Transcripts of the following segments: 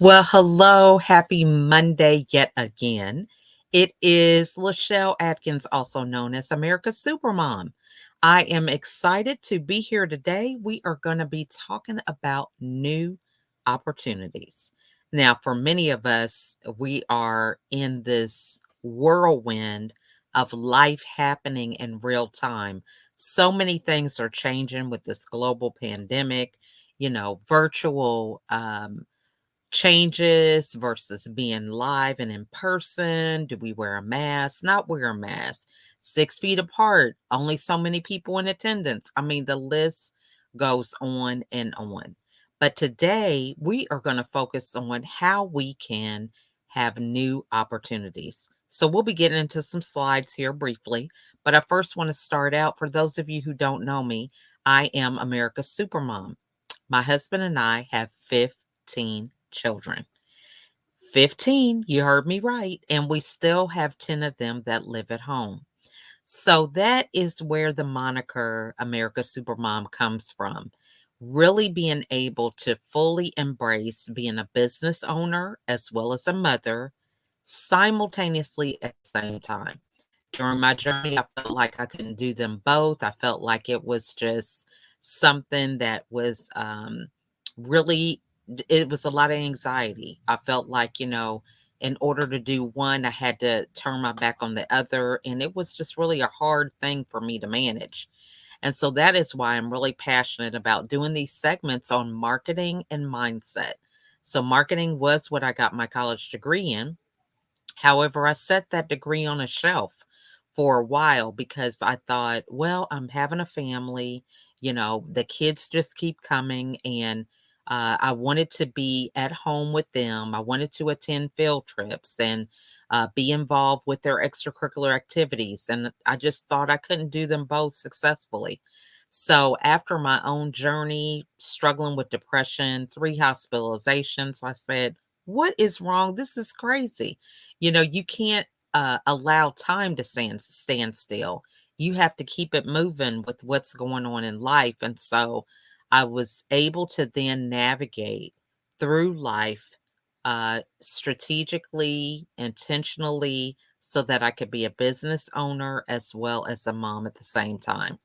Well, hello. Happy Monday yet again. It is Lachelle Atkins, also known as America's Supermom. I am excited to be here today. We are going to be talking about new opportunities. Now, for many of us, we are in this whirlwind of life happening in real time. So many things are changing with this global pandemic, virtual changes versus being live and in person. Do we wear a mask? Not wear a mask. 6 feet apart, only so many people in attendance. I mean, the list goes on and on. But today we are going to focus on how we can have new opportunities. So we'll be getting into some slides here briefly. But I first want to start out for those of you who don't know me, I am America's Supermom. My husband and I have 15 children. 15, you heard me right. And we still have 10 of them that live at home. So that is where the moniker America's Supermom comes from. Really being able to fully embrace being a business owner as well as a mother simultaneously at the same time. During my journey, I felt like I couldn't do them both. I felt like it was just something that was really, it was a lot of anxiety. I felt like, in order to do one, I had to turn my back on the other. And it was just really a hard thing for me to manage. And so that is why I'm really passionate about doing these segments on marketing and mindset. So, marketing was what I got my college degree in. However, I set that degree on a shelf for a while because I thought, well, I'm having a family, the kids just keep coming, and I wanted to be at home with them. I wanted to attend field trips and be involved with their extracurricular activities. And I just thought I couldn't do them both successfully. So, after my own journey, struggling with depression, 3 hospitalizations, I said, what is wrong? This is crazy. You can't allow time to stand still. You have to keep it moving with what's going on in life. And so I was able to then navigate through life strategically, intentionally, so that I could be a business owner as well as a mom at the same time.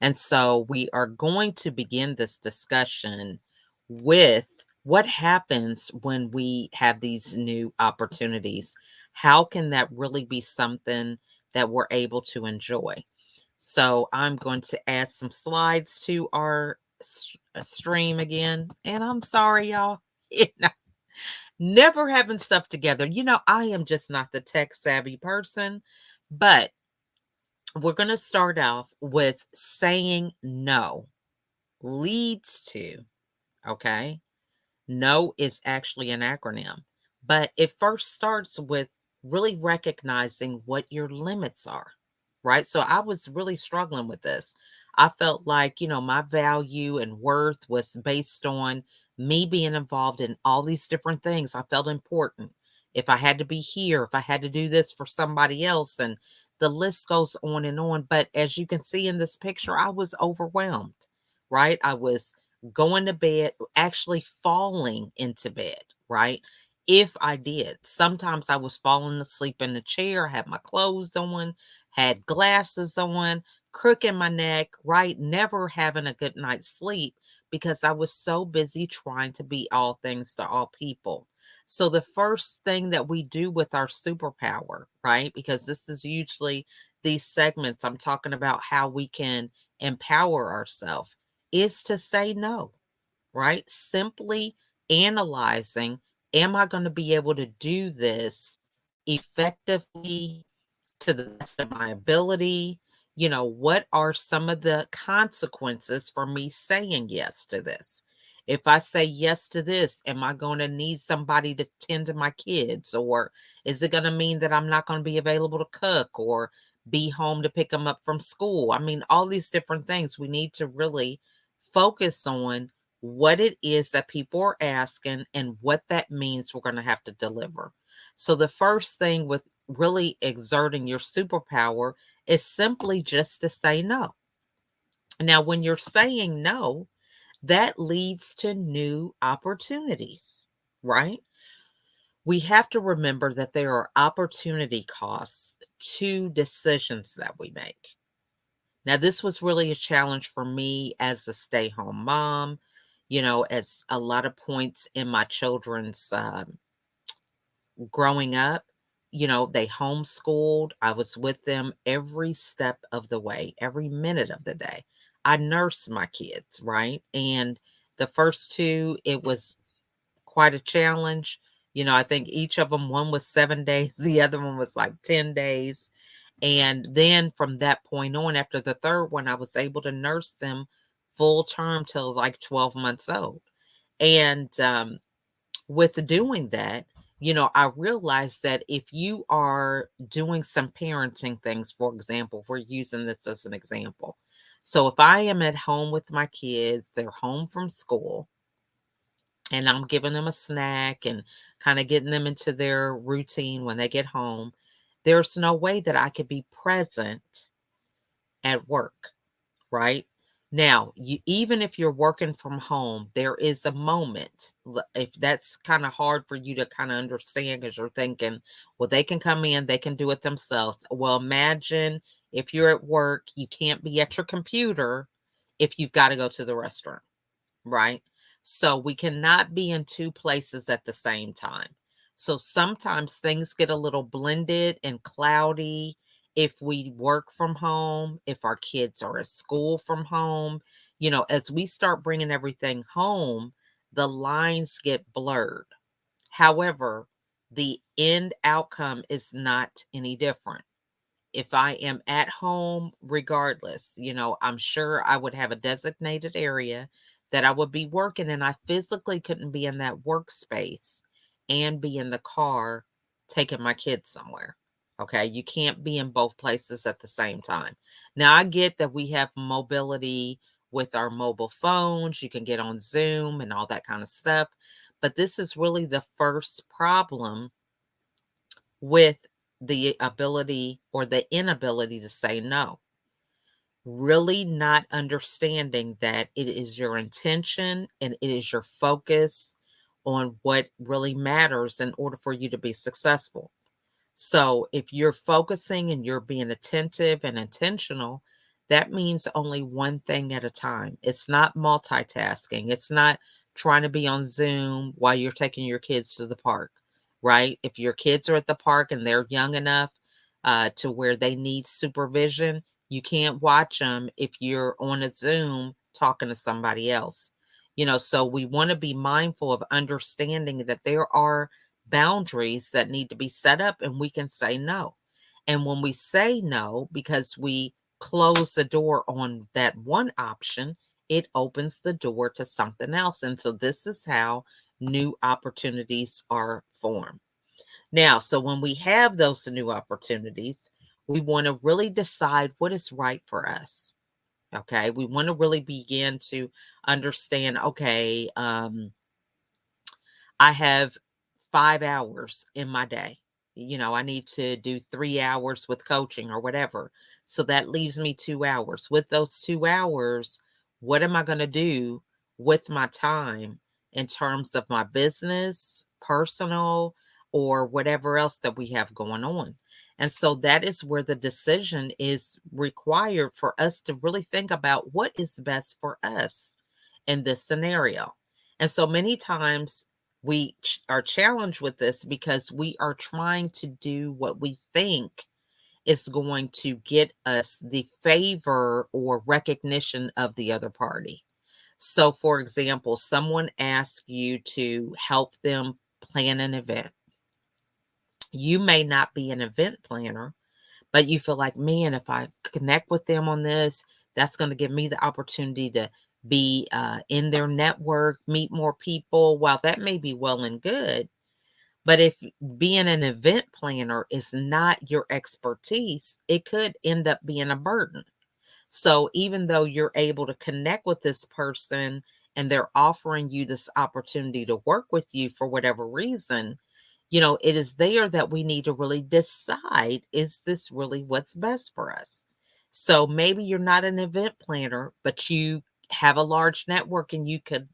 And so we are going to begin this discussion with what happens when we have these new opportunities. How can that really be something that we're able to enjoy? So I'm going to add some slides to our stream again. And I'm sorry, y'all. You know, never having stuff together. I am just not the tech savvy person, but we're going to start off with saying no leads to, okay? No is actually an acronym, but it first starts with really recognizing what your limits are, right? So I was really struggling with this. I felt like, my value and worth was based on me being involved in all these different things. I felt important. If I had to be here, if I had to do this for somebody else, and the list goes on and on. But as you can see in this picture, I was overwhelmed, right? I was going to bed, actually falling into bed, right? If I did, sometimes I was falling asleep in the chair, had my clothes on, had glasses on, crook in my neck, right? Never having a good night's sleep because I was so busy trying to be all things to all people. So, the first thing that we do with our superpower, right? Because this is usually these segments, I'm talking about how we can empower ourselves, is to say no, right? Simply analyzing, am I going to be able to do this effectively to the best of my ability? What are some of the consequences for me saying yes to this? If I say yes to this, am I going to need somebody to tend to my kids? Or is it going to mean that I'm not going to be available to cook or be home to pick them up from school? I mean, all these different things we need to really focus on what it is that people are asking and what that means we're going to have to deliver. So, the first thing with really exerting your superpower is simply just to say no. Now, when you're saying no, that leads to new opportunities. right? We have to remember that there are opportunity costs to decisions that we make. Now, this was really a challenge for me as a stay home mom. As a lot of points in my children's growing up, they homeschooled. I was with them every step of the way, every minute of the day. I nursed my kids, right? And the first two, it was quite a challenge. I think each of them, one was 7 days, the other one was like 10 days. And then from that point on, after the third one, I was able to nurse them full term till like 12 months old. And with doing that, I realized that if you are doing some parenting things, for example, if we're using this as an example. So if I am at home with my kids, they're home from school, and I'm giving them a snack and kind of getting them into their routine when they get home, there's no way that I could be present at work, right? Now, even if you're working from home, there is a moment. If that's kind of hard for you to kind of understand because you're thinking, well, they can come in, they can do it themselves. Well, imagine if you're at work, you can't be at your computer if you've got to go to the restroom, right? So we cannot be in two places at the same time. So sometimes things get a little blended and cloudy if we work from home, if our kids are at school from home. As we start bringing everything home, the lines get blurred. However, the end outcome is not any different. If I am at home, regardless, I'm sure I would have a designated area that I would be working in. I physically couldn't be in that workspace and be in the car taking my kids somewhere. Okay. You can't be in both places at the same time. Now, I get that we have mobility with our mobile phones. You can get on Zoom and all that kind of stuff. But this is really the first problem with the ability or the inability to say no. Really not understanding that it is your intention and it is your focus on what really matters in order for you to be successful. So if you're focusing and you're being attentive and intentional, that means only one thing at a time. It's not multitasking. It's not trying to be on Zoom while you're taking your kids to the park, right? If your kids are at the park and they're young enough to where they need supervision, you can't watch them if you're on a Zoom talking to somebody else. So we want to be mindful of understanding that there are boundaries that need to be set up and we can say no. And when we say no, because we close the door on that one option, it opens the door to something else. And so this is how new opportunities are formed. Now, so when we have those new opportunities, we want to really decide what is right for us. Okay. We want to really begin to understand, okay, I have 5 hours in my day. I need to do 3 hours with coaching or whatever. So that leaves me 2 hours. With those 2 hours, what am I going to do with my time in terms of my business, personal, or whatever else that we have going on? And so that is where the decision is required for us to really think about what is best for us in this scenario. And so many times we are challenged with this because we are trying to do what we think is going to get us the favor or recognition of the other party. So, for example, someone asks you to help them plan an event. You may not be an event planner, but you feel like, man, if I connect with them on this, that's going to give me the opportunity to be in their network, meet more people. While that may be well and good, but if being an event planner is not your expertise, it could end up being a burden. So even though you're able to connect with this person and they're offering you this opportunity to work with you for whatever reason, it is there that we need to really decide, is this really what's best for us? So maybe you're not an event planner, but you have a large network and you could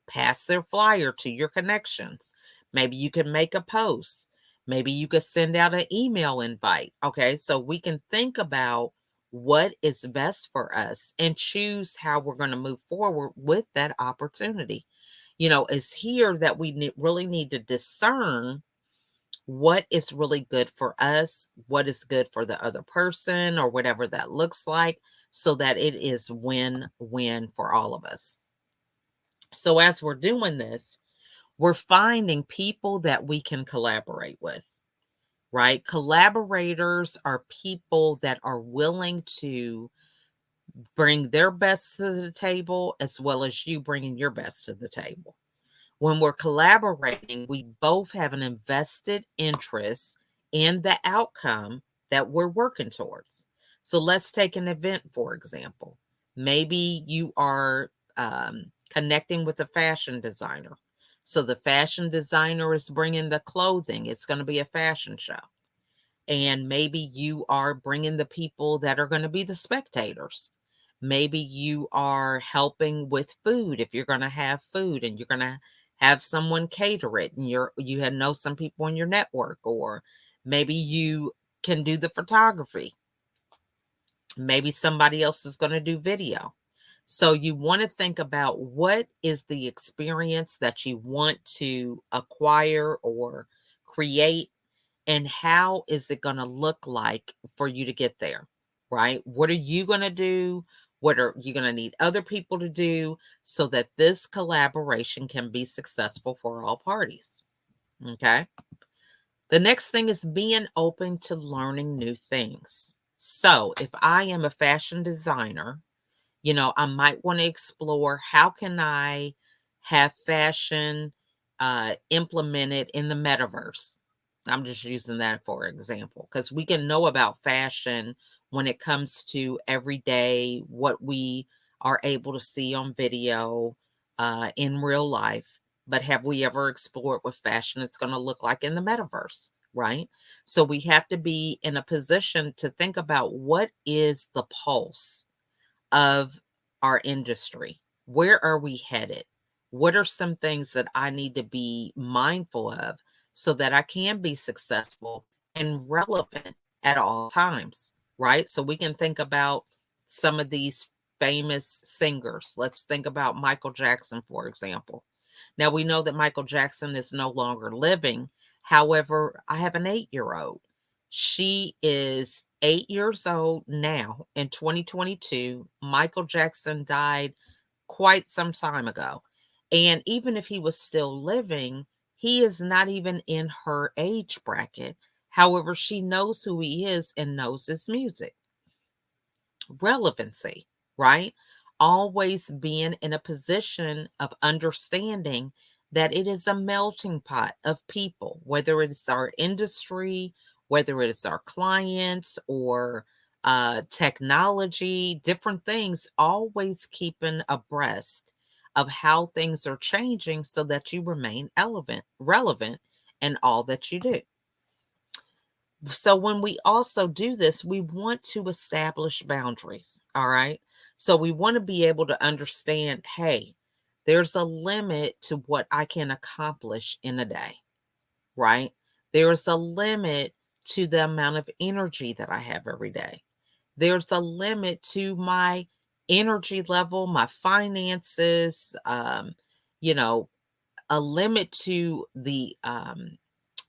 pass their flyer to your connections. Maybe you can make a post. Maybe you could send out an email invite. Okay. So we can think about what is best for us and choose how we're going to move forward with that opportunity. It's here that we really need to discern what is really good for us, what is good for the other person, or whatever that looks like, so that it is win-win for all of us. So as we're doing this, we're finding people that we can collaborate with, right? Collaborators are people that are willing to bring their best to the table as well as you bringing your best to the table. When we're collaborating, we both have an invested interest in the outcome that we're working towards. So let's take an event, for example. Maybe you are connecting with a fashion designer. So the fashion designer is bringing the clothing, it's going to be a fashion show. And maybe you are bringing the people that are going to be the spectators. Maybe you are helping with food if you're going to have food and you're going to have someone cater it and you know some people in your network, or maybe you can do the photography. Maybe somebody else is going to do video. So you want to think about what is the experience that you want to acquire or create, and how is it going to look like for you to get there, right? What are you going to do? What are you going to need other people to do so that this collaboration can be successful for all parties? Okay. The next thing is being open to learning new things. So if I am a fashion designer, I might want to explore how can I have fashion implemented in the metaverse. I'm just using that for example, because we can know about fashion when it comes to everyday, what we are able to see on video in real life. But have we ever explored what fashion it's going to look like in the metaverse? Right. So we have to be in a position to think about what is the pulse of our industry. Where are we headed? What are some things that I need to be mindful of so that I can be successful and relevant at all times, right? So we can think about some of these famous singers. Let's think about Michael Jackson, for example. Now, we know that Michael Jackson is no longer living. However, I have an 8-year-old. She is 8 years old now in 2022. Michael Jackson died quite some time ago. And even if he was still living, he is not even in her age bracket. However, she knows who he is and knows his music. Relevancy, right? Always being in a position of understanding that it is a melting pot of people, whether it's our industry, whether it is our clients or technology, different things, always keeping abreast of how things are changing so that you remain relevant in all that you do. So when we also do this, we want to establish boundaries. All right. So we want to be able to understand, hey, there's a limit to what I can accomplish in a day, right? There's a limit to the amount of energy that I have every day. There's a limit to my energy level, my finances, you know, a limit to the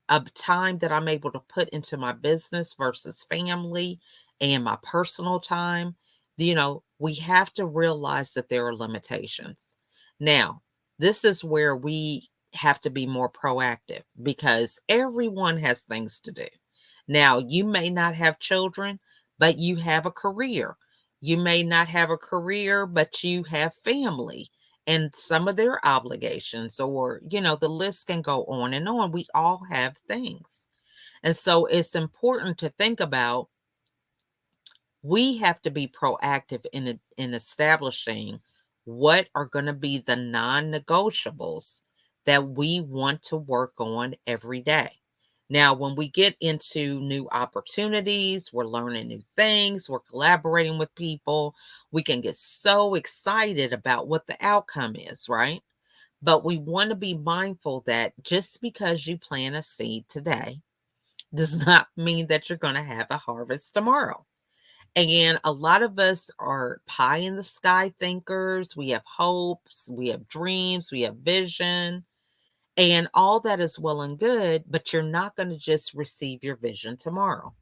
of time that I'm able to put into my business versus family and my personal time. We have to realize that there are limitations. Now, this is where we have to be more proactive because everyone has things to do. Now, you may not have children, but you have a career. You may not have a career, but you have family and some of their obligations, or the list can go on and on. We all have things, and so it's important to think about, we have to be proactive in establishing what are going to be the non-negotiables that we want to work on every day. Now, when we get into new opportunities, we're learning new things, we're collaborating with people, we can get so excited about what the outcome is, right? But we want to be mindful that just because you plant a seed today does not mean that you're going to have a harvest tomorrow. And a lot of us are pie in the sky thinkers. We have hopes, we have dreams, we have vision, and all that is well and good, but you're not going to just receive your vision tomorrow,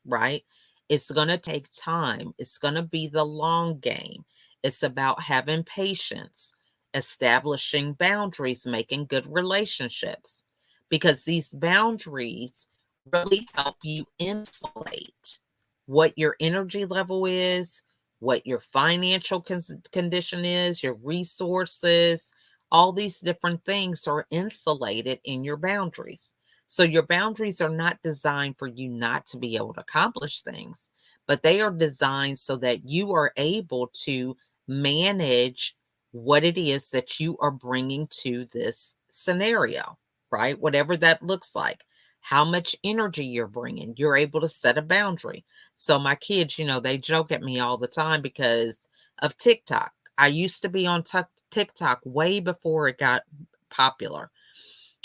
right? It's going to take time. It's going to be the long game. It's about having patience, establishing boundaries, making good relationships, because these boundaries really help you insulate what your energy level is, what your financial condition is, your resources, all these different things are insulated in your boundaries. So your boundaries are not designed for you not to be able to accomplish things, but they are designed so that you are able to manage what it is that you are bringing to this scenario, right? Whatever that looks like, how much energy you're bringing, you're able to set a boundary. So my kids, they joke at me all the time because of TikTok. I used to be on TikTok way before it got popular.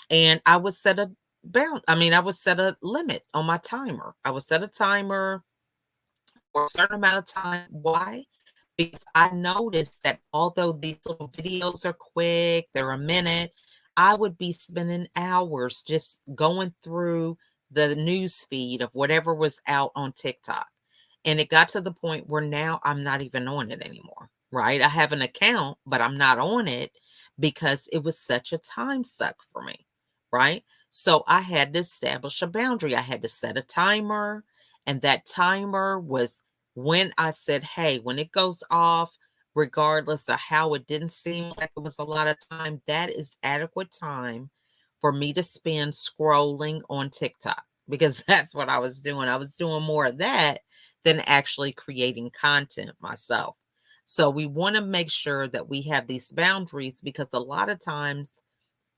And I would set a I would set a limit on my timer. I would set a timer for a certain amount of time. Why? Because I noticed that although these little videos are quick, they're a minute, I would be spending hours just going through the news feed of whatever was out on TikTok. And it got to the point where now I'm not even on it anymore, right? I have an account, but I'm not on it because it was such a time suck for me, right? So I had to establish a boundary. I had to set a timer, and that timer was when I said, hey, when it goes off, regardless of how it didn't seem like it was a lot of time, that is adequate time for me to spend scrolling on TikTok because that's what I was doing. I was doing more of that than actually creating content myself. So we want to make sure that we have these boundaries because a lot of times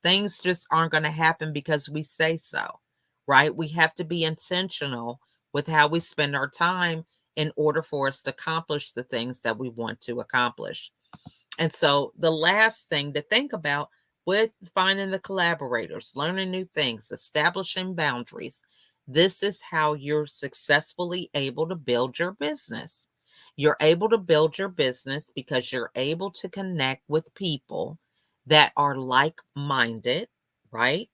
things just aren't going to happen because we say so, right? We have to be intentional with how we spend our time in order for us to accomplish the things that we want to accomplish. And so the last thing to think about with finding the collaborators, learning new things, establishing boundaries, this is how you're successfully able to build your business. You're able to build your business because you're able to connect with people that are like minded, right?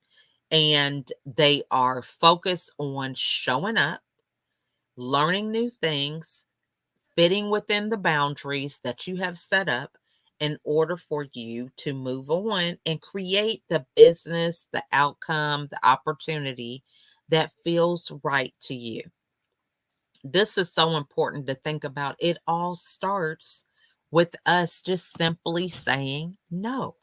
And they are focused on showing up, learning new things, fitting within the boundaries that you have set up in order for you to move on and create the business, the outcome, the opportunity that feels right to you. This is so important to think about. It all starts with us just simply saying no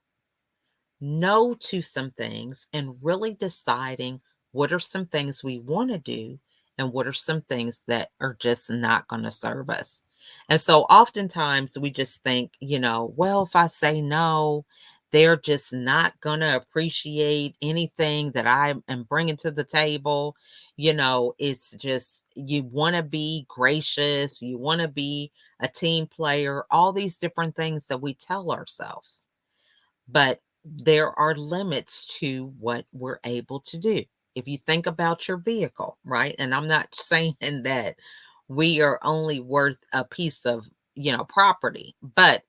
to some things and really deciding what are some things we want to do and what are some things that are just not going to serve us. And so oftentimes we just think, well, if I say no, they're just not going to appreciate anything that I am bringing to the table. It's just you want to be gracious, you want to be a team player, all these different things that we tell ourselves. But there are limits to what we're able to do. If you think about your vehicle, right? And I'm not saying that we are only worth a piece of, property, but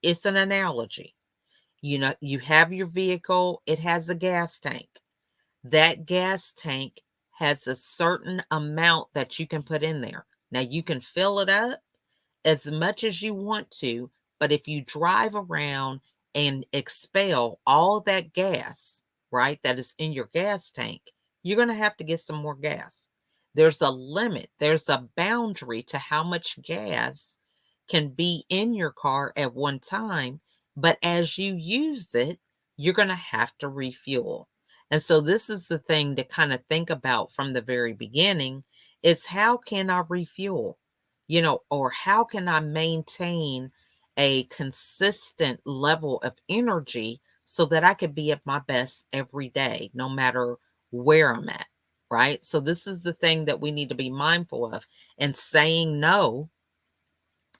it's an analogy. You have your vehicle, it has a gas tank. That gas tank has a certain amount that you can put in there. Now you can fill it up as much as you want to, but if you drive around and expel all that gas, right, that is in your gas tank, you're going to have to get some more gas. There's a limit, there's a boundary to how much gas can be in your car at one time. But as you use it, you're going to have to refuel. And so this is the thing to kind of think about from the very beginning is how can I refuel? Or how can I maintain a consistent level of energy so that I could be at my best every day, no matter where I'm at, right? So, this is the thing that we need to be mindful of. And saying no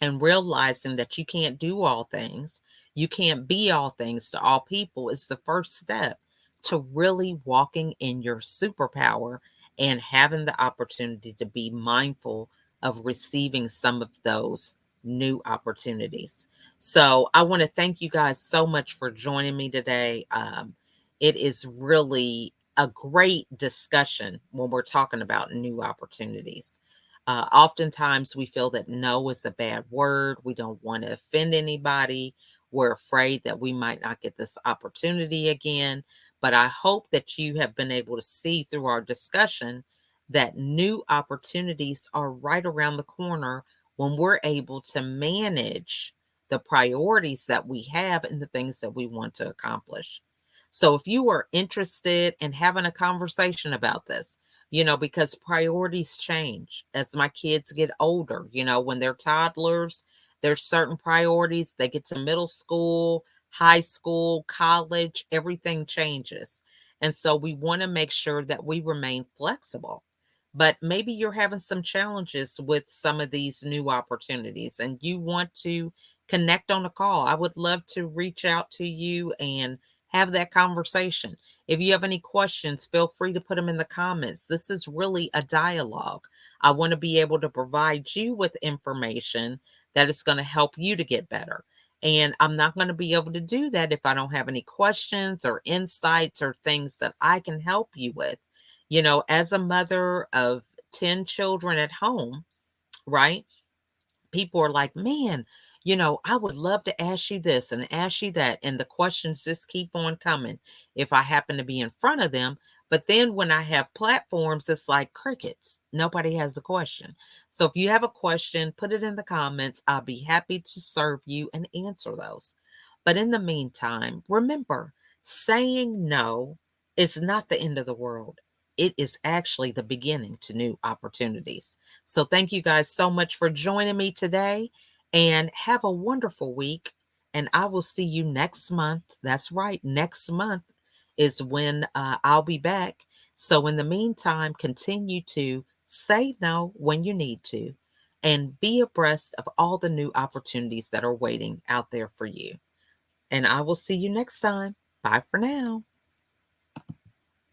and realizing that you can't do all things. you can't be all things to all people is the first step to really walking in your superpower and having the opportunity to be mindful of receiving some of those new opportunities. So I want to thank you guys so much for joining me today. It is really a great discussion when we're talking about new opportunities. Oftentimes, we feel that no is a bad word. We don't want to offend anybody. We're afraid that we might not get this opportunity again. But I hope that you have been able to see through our discussion that new opportunities are right around the corner when we're able to manage the priorities that we have and the things that we want to accomplish. So if you are interested in having a conversation about this, because priorities change as my kids get older, when they're toddlers, there's certain priorities. They get to middle school, high school, college, everything changes. And so we want to make sure that we remain flexible. But maybe you're having some challenges with some of these new opportunities and you want to connect on a call. I would love to reach out to you and have that conversation. If you have any questions, feel free to put them in the comments. This is really a dialogue. I want to be able to provide you with information that is going to help you to get better. And I'm not going to be able to do that if I don't have any questions or insights or things that I can help you with. As a mother of 10 children at home, right? People are like, man, I would love to ask you this and ask you that. And the questions just keep on coming if I happen to be in front of them. But then when I have platforms, it's like crickets. Nobody has a question. So if you have a question, put it in the comments. I'll be happy to serve you and answer those. But in the meantime, remember, saying no is not the end of the world. It is actually the beginning to new opportunities. So thank you guys so much for joining me today and have a wonderful week. And I will see you next month. That's right. Next month is when I'll be back. So in the meantime, continue to say no when you need to and be abreast of all the new opportunities that are waiting out there for you. And I will see you next time. Bye for now.